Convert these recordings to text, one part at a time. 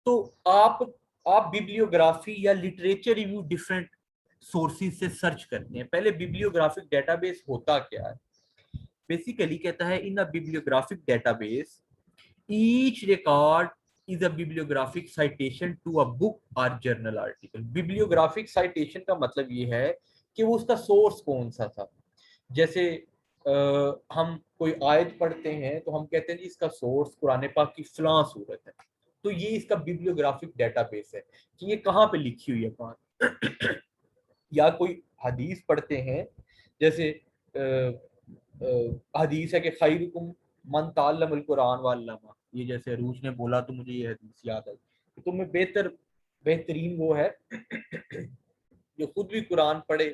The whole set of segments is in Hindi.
तो आप बिब्लियोग्राफी या लिटरेचर रिव्यू डिफरेंट सोर्सेज से सर्च करते हैं। पहले बिब्लियोग्राफिक डेटाबेस होता क्या है? बेसिकली कहता है in a bibliographic database each record is a bibliographic citation to a book और जर्नल आर्टिकल। बिब्लियोग्राफिक साइटेशन का मतलब ये है कि वो उसका सोर्स कौन सा था। जैसे हम कोई आयत पढ़ते हैं तो हम कहते हैं जी इसका सोर्स कुरान पाक की फलां सूरत है, तो ये इसका बिब्लियोग्राफिक डेटाबेस है कि ये कहाँ पे लिखी हुई है बात। या कोई हदीस पढ़ते हैं, जैसे हदीस है कि खैरुकुम मन तअल्लमल कुरान व अल्लमा, ये जैसे अरूज ने बोला तो मुझे ये हदीस याद आई कि तुम्हें बेहतरीन वो है जो खुद भी कुरान पढ़े,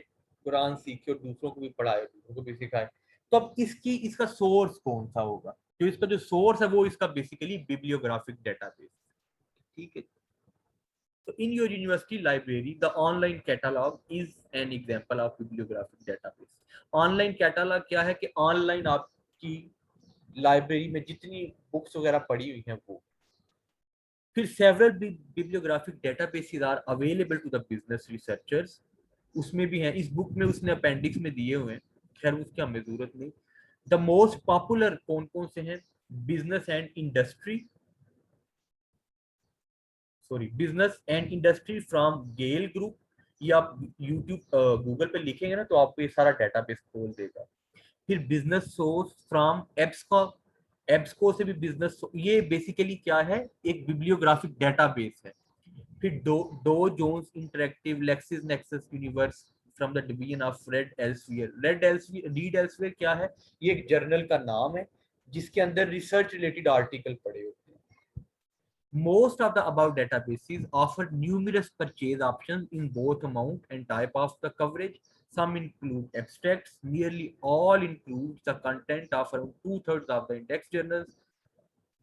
कुरान सीखे और दूसरों को भी पढ़ाए, दूसरों को भी सिखाए। तो अब इसका सोर्स कौन सा होगा? जो इसका जो सोर्स है वो इसका बेसिकली बिब्लियोग्राफिक डेटाबेस। ठीक है। So in your university library, the online catalog is an example of bibliographic database. Online catalog क्या है कि ऑनलाइन आपकी लाइब्रेरी में जितनी बुक्स वगैरह पड़ी हुई हैं वो। फिर several bibliographic databases are available to the business researchers, उसमें भी हैं। इस बुक में उसने अपेंडिक्स में दिए हुए हैं, खैर उसकी हमें जरूरत नहीं। द मोस्ट पॉपुलर कौन कौन से हैं? Business and industry, sorry business and industry from GAIL group. ये आप यूट्यूब गूगल पे लिखेंगे ना तो आपको ये सारा डेटाबेस खोल देगा। फिर business source from EBSCO, EBSCO से भी बिजनेस, ये बेसिकली क्या है? एक बिब्लियोग्राफिक डेटाबेस है। फिर Dow Jones interactive Lexis Nexis universe from the division of Reed Elsevier. Reed Elsevier क्या है? ये एक जर्नल का नाम है जिसके अंदर रिसर्च रिलेटेड आर्टिकल पड़े होते हैं। Most of the above databases offer numerous purchase options in both amount and type of the coverage. Some include abstracts. Nearly all include the content of around two-thirds of the index journals.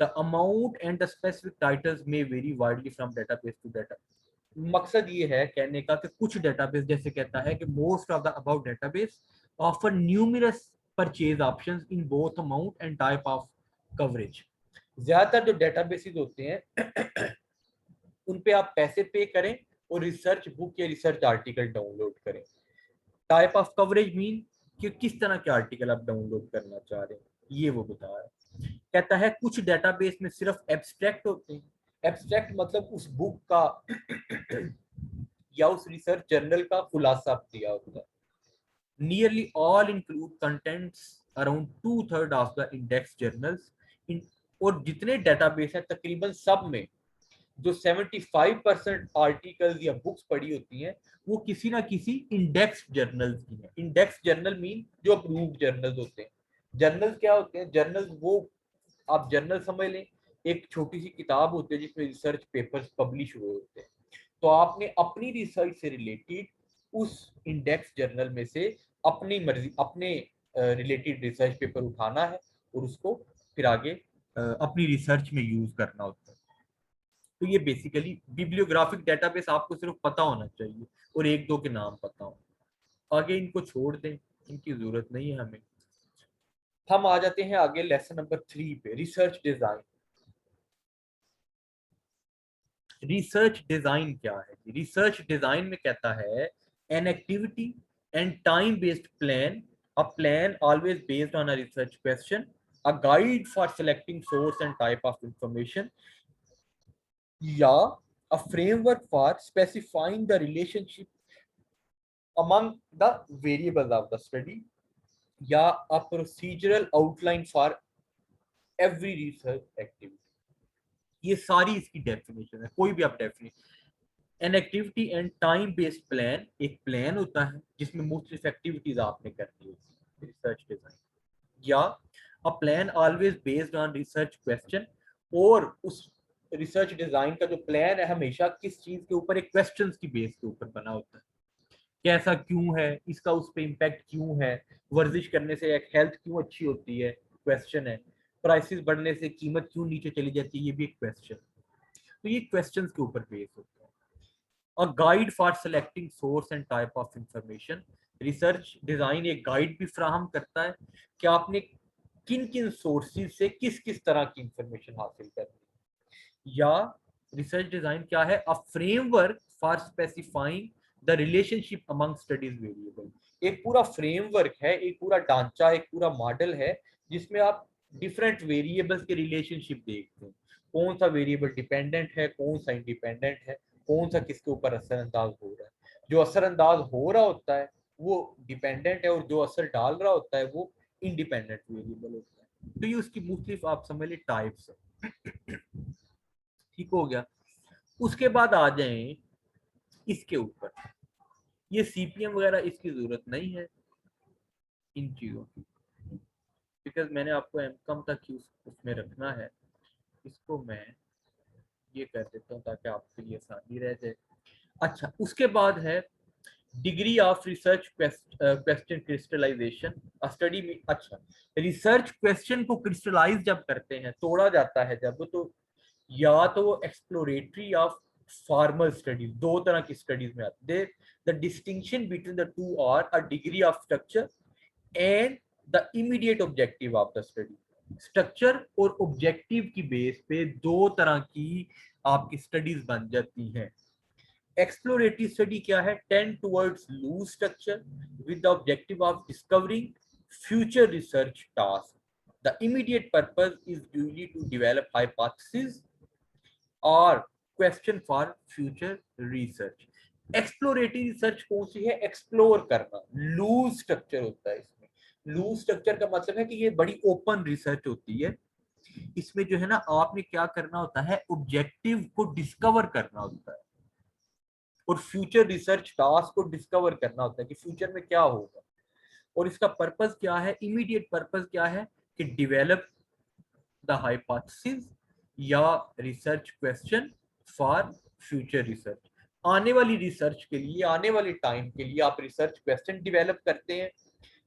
The amount and the specific titles may vary widely from database to database. मकसद ये है कहने का कि कुछ डेटाबेस जैसे कहता है कि most of the about database offer numerous purchase options in both amount and type of coverage. ज्यादातर जो डेटाबेसेस होते हैं उन पे आप पैसे पे करें और रिसर्च बुक या रिसर्च आर्टिकल डाउनलोड करें। टाइप ऑफ कवरेज मीन कि किस तरह के आर्टिकल आप डाउनलोड करना चाह रहे हैं, ये वो बता रहा है। कहता है कुछ डेटाबेस में सिर्फ एब्स्ट्रैक्ट होते हैं। एब्स्ट्रैक्ट मतलब उस बुक का या उस रिसर्च जर्नल का खुलासा दिया होता है। Nearly all include contents around two third of the index journals. और जितने डेटाबेस हैं तकरीबन सब में जो 75% आर्टिकल्स या बुक्स पढ़ी होती हैं वो किसी ना किसी इंडेक्स जर्नल्स की है। इंडेक्स जर्नल मीन जो अप्रूव्ड जर्नल्स होते हैं। जर्नल्स क्या होते हैं? जर्नल्स वो आप जर्नल समझ लें, एक छोटी सी किताब होती है जिसमें रिसर्च पेपर्स पब्लिश हुए होते हैं। तो आपने अपनी रिसर्च से रिलेटेड उस इंडेक्स जर्नल में से अपनी मर्जी अपने रिलेटेड रिसर्च पेपर उठाना है और उसको फिर आगे अपनी रिसर्च में यूज करना होता है। तो ये बेसिकली बिब्लियोग्राफिक डेटाबेस आपको सिर्फ पता होना चाहिए और एक दो के नाम पता हो, आगे इनको छोड़ दें, इनकी जरूरत नहीं है हमें। हम आ जाते हैं आगे लेसन नंबर 3 पे, रिसर्च डिजाइन। रिसर्च डिजाइन क्या है? रिसर्च डिजाइन में कहता है an activity and time based plan, a plan always based on a research question, a guide for selecting source and type of information, या a framework for specifying the relationship among the variables of the study, या a procedural outline for every research activity। ये सारी इसकी डेफिनेशन है, कोई भी आप definition. An activity and time based plan, एक प्लान होता है जिसमें मुख्तलिफ एक्टिविटीज आपने करनी होती है रिसर्च डिजाइन, या a plan always based on research question, और उस रिसर्च डिजाइन का जो प्लान है हमेशा किस चीज के ऊपर? एक क्वेश्चंस की बेस के ऊपर बना होता है। कैसा क्यों है, इसका उस पर इम्पैक्ट क्यों है, वर्जिश करने से एक हेल्थ क्यों अच्छी होती है, क्वेश्चन है। प्राइसेस बढ़ने से कीमत क्यों नीचे चली जाती है, ये भी एक क्वेश्चन। तो ये क्वेश्चंस के ऊपर बेस होता है। और guide for selecting source and type of information, research design एक गाइड भी फ्राहम करता है कि आपने किन किन सोर्सेज से किस किस तरह की इंफॉर्मेशन हासिल करनी है। या रिसर्च डिजाइन क्या है? A framework for specifying the relationship among studies variable. एक पूरा फ्रेमवर्क है, एक पूरा ढांचा, एक पूरा मॉडल है जिसमें आप डिफरेंट वेरिएबल्स के रिलेशनशिप देखते हैं। कौन सा वेरिएबल डिपेंडेंट है, कौन सा इंडिपेंडेंट है, कौन सा किसके ऊपर असरअंदाज हो रहा है। जो असरअंदाज हो रहा होता है वो डिपेंडेंट है और जो असर डाल रहा होता है वो इंडिपेंडेंट वेरिएबल होता है। तो ये उसकी मुख्तलिफ आप समझ लीजिए टाइप्स है। ठीक हो गया। उसके बाद आ जाएं इसके ऊपर, ये सीपीएम वगैरह इसकी जरूरत नहीं है इन चीजों की, बिकॉज मैंने आपको एमकॉम तक ही उसमें रखना है। इसको मैं ये कर देता हूँ ताकि आपके लिए आसानी रह जाए। अच्छा, उसके बाद है degree of research question crystallization study में। अच्छा, रिसर्च क्वेश्चन को क्रिस्टलाइज जब करते हैं, तोड़ा जाता है जब, तो या तो वो एक्सप्लोरेटरी ऑफ फॉर्मल स्टडीज, दो तरह की स्टडीज में आते हैं। The distinction between the two are a degree of structure and the immediate objective of the study. Structure और ऑब्जेक्टिव की बेस पे दो तरह की आपकी स्टडीज बन जाती हैं। एक्सप्लोरेटरी स्टडी क्या है? Tend towards loose structure with the objective of discovering future research task. The immediate purpose is duly to develop hypothesis और question for future research. Exploratory research कौन सी है? एक्सप्लोर करना, लूज स्ट्रक्चर होता है इसमें। लूज स्ट्रक्चर का मतलब है कि ये बड़ी ओपन रिसर्च होती है। इसमें जो है ना, आपने क्या करना होता है, ऑब्जेक्टिव को डिस्कवर करना होता है और फ्यूचर रिसर्च टास्क को डिस्कवर करना होता है कि फ्यूचर में क्या होगा। और इसका पर्पस क्या है? इमीडिएट पर्पस क्या है? कि डिवेलप द हाइपोथेसिस या research question for future research. आने वाली रिसर्च के लिए, आने वाले टाइम के लिए आप रिसर्च क्वेश्चन डिवेलप करते हैं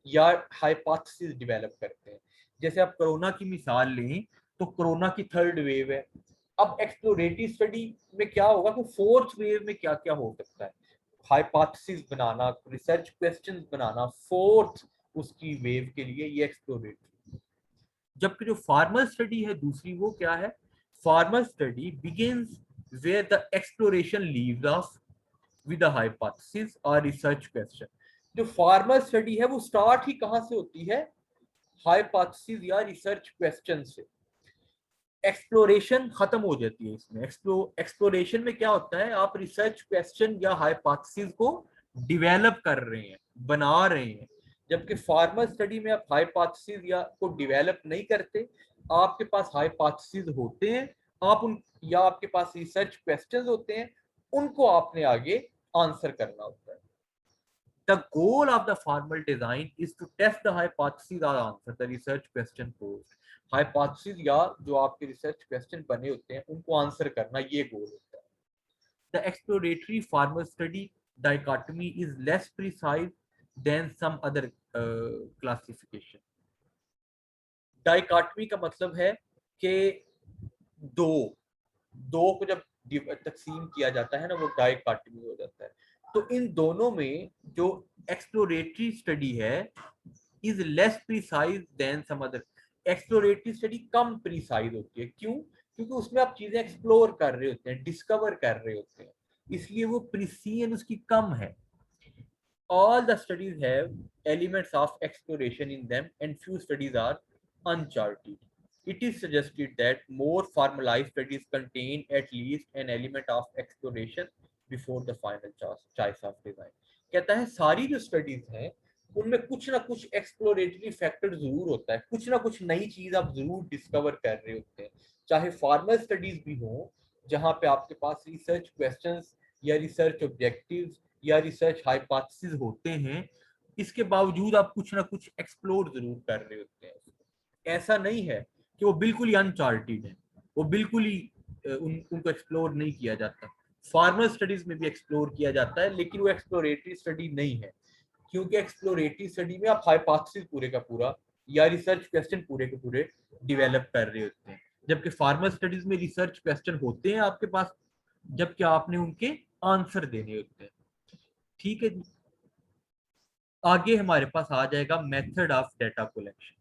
या हाइपोथेसिस डिवेलप करते हैं। जैसे आप कोरोना की मिसाल लें तो कोरोना की थर्ड वेव है। अब एक्सप्लोरेटरी स्टडी में क्या होगा कि फोर्थ वेव में क्या क्या हो सकता है, हाइपोथेसिस बनाना, रिसर्च क्वेश्चंस बनाना फोर्थ उसकी वेव के लिए, ये एक्सप्लोरेटरी। जबकि जो फार्मर स्टडी है दूसरी, वो क्या है? Formal study begins where the exploration leaves off with a hypothesis और रिसर्च क्वेश्चन। जो फार्मर स्टडी है वो स्टार्ट ही कहां से होती है? हाइपोथेसिस या रिसर्च क्वेश्चन से। एक्सप्लोरेशन खत्म हो जाती है इसमें। एक्सप्लोरेशन में क्या होता है? आप रिसर्च क्वेश्चन या हाइपोथेसिस को डिवेलप कर रहे हैं, बना रहे हैं। जबकि फार्मर स्टडी में आप हाइपोथेसिस या को डिवेलप नहीं करते, आपके पास हाइपोथेसिस होते हैं, आप उन या आपके पास रिसर्च क्वेश्चंस होते हैं, उनको आपने आगे आंसर करना होता है। The goal of the formal design is to test the hypothesis or answer the research question posed. Hypothesis या जो आपके रिसर्च क्वेश्चन बने होते हैं उनको आंसर करना, ये गोल होता है। The exploratory formal study dichotomy is less precise than some other classification. Dichotomy का मतलब है कि दो दो को जब तकसीम किया जाता है ना, वो डाइकोटमी हो जाता है। तो इन दोनों में जो एक्सप्लोरेटरी स्टडी है is less precise than some other. Exploratory study कम प्रिसाइज होती है। क्यों? क्योंकि उसमें आप चीजें एक्सप्लोर कर रहे होते हैं, डिस्कवर कर रहे होते हैं, इसलिए वो प्रिसीजन उसकी कम है। All the studies have elements of exploration in them, and few studies are uncharted. It is suggested that more formalized studies contain at least an element of exploration before the final choice of design. कहता है सारी जो स्टडीज हैं उनमें कुछ ना कुछ एक्सप्लोरेटरी फैक्टर जरूर होता है, कुछ ना कुछ नई चीज आप जरूर डिस्कवर कर रहे होते हैं। चाहे फॉर्मल स्टडीज भी हो जहां पे आपके पास रिसर्च क्वेश्चंस या रिसर्च ऑब्जेक्टिव्स या रिसर्च हाइपोथेसिस होते हैं, इसके बावजूद आप कुछ ना कुछ एक्सप्लोर जरूर कर रहे होते हैं। ऐसा नहीं है कि वो बिल्कुल ही अनचार्टेड है, वो बिल्कुल ही उनको एक्सप्लोर नहीं किया जाता। फार्मर स्टडीज में भी एक्सप्लोर किया जाता है, लेकिन वो एक्सप्लोरेटरी स्टडी नहीं है, क्योंकि एक्सप्लोरेटरी स्टडी में आप हाइपोथेसिस पूरे का पूरा या रिसर्च क्वेश्चन पूरे के पूरे डिवेलप कर रहे होते हैं। जबकि फार्मर स्टडीज में रिसर्च क्वेश्चन होते हैं आपके पास, जबकि आपने उनके आंसर देने होते हैं। ठीक है जी। आगे हमारे पास आ जाएगा मेथड ऑफ डेटा कलेक्शन।